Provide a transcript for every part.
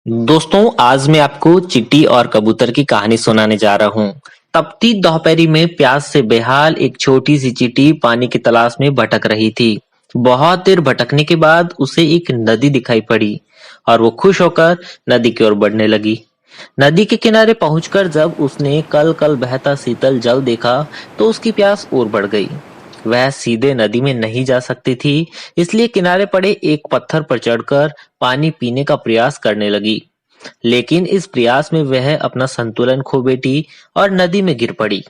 दोस्तों, आज मैं आपको चींटी और कबूतर की कहानी सुनाने जा रहा हूँ। तपती दोपहरी में प्यास से बेहाल एक छोटी सी चींटी पानी की तलाश में भटक रही थी। बहुत देर भटकने के बाद उसे एक नदी दिखाई पड़ी और वो खुश होकर नदी की ओर बढ़ने लगी। नदी के किनारे पहुंचकर जब उसने कल कल बहता शीतल जल देखा, तो उसकी प्यास और बढ़ गई। वह सीधे नदी में नहीं जा सकती थी, इसलिए किनारे पड़े एक पत्थर पर चढ़कर पानी पीने का प्रयास करने लगी। लेकिन इस प्रयास में वह अपना संतुलन खो बैठी और नदी में गिर पड़ी।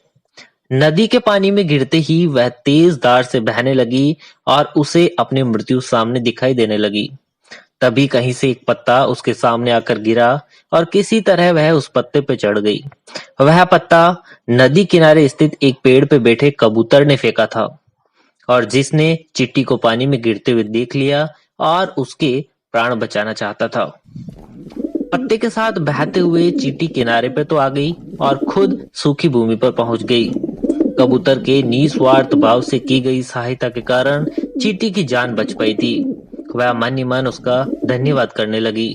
नदी के पानी में गिरते ही वह तेज धार से बहने लगी और उसे अपनी मृत्यु सामने दिखाई देने लगी। तभी कहीं से एक पत्ता उसके सामने आकर गिरा और किसी तरह वह उस पत्ते पे चढ़ गई। वह पत्ता नदी किनारे स्थित एक पेड़ पे बैठे कबूतर ने फेंका था, और जिसने चिट्टी को पानी में गिरते हुए देख लिया और उसके प्राण बचाना चाहता था। पत्ते के साथ बहते हुए चींटी किनारे पे तो आ गई और खुद सूखी भूमि पर पहुंच गई। कबूतर के निस्वार्थ भाव से की गई सहायता के कारण चींटी की जान बच पाई थी। वह मन ही मन उसका धन्यवाद करने लगी।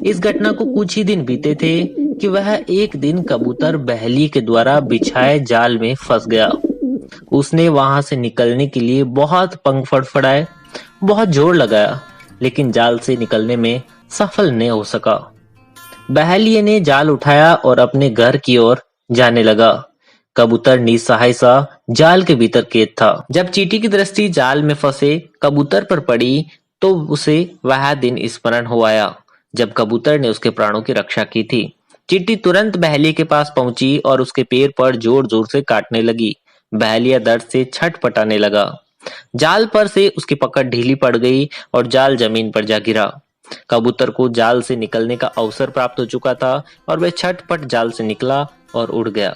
इस घटना को कुछ ही दिन बीते थे कि वह एक दिन कबूतर बहेलिए के द्वारा बिछाए जाल में फंस गया। उसने वहां से निकलने के लिए बहुत पंख फड़फड़ाए, बहुत जोर लगाया, लेकिन जाल से निकलने में सफल नहीं हो सका। बहेलिये ने जाल उठाया और अपने घर की ओर जाने लगा। कबूतर निस्सहाय सा जाल के भीतर कैद था। जब चींटी की दृष्टि जाल में फंसे कबूतर पर पड़ी, तो उसे वह दिन स्मरण हो आया जब कबूतर ने उसके प्राणों की रक्षा की थी। चींटी तुरंत बहेलिये के पास पहुंची और उसके पैर पर जोर जोर से काटने लगी। बहेलिया दर्द से छटपटाने लगा। जाल पर से उसकी पकड़ ढीली पड़ गई और जाल जमीन पर जा गिरा। कबूतर को जाल से निकलने का अवसर प्राप्त हो चुका था और वह छटपट जाल से निकला और उड़ गया।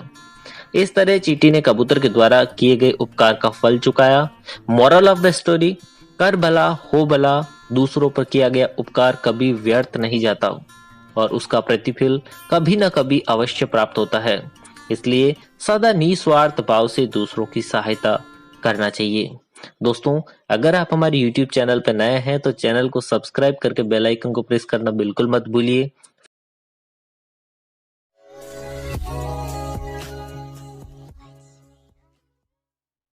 इस तरह चींटी ने कबूतर के द्वारा किए गए उपकार का फल चुकाया। मोरल ऑफ द स्टोरी: कर भला हो भला, दूसरों पर किया गया उपकार कभी व्यर्थ नहीं जाता और उसका प्रतिफल कभी न कभी अवश्य प्राप्त होता है। इसलिए सदा निस्वार्थ भाव से दूसरों की सहायता करना चाहिए। दोस्तों, अगर आप हमारे YouTube चैनल पर नए हैं तो चैनल को सब्सक्राइब करके बेल आइकन को प्रेस करना बिल्कुल मत भूलिए,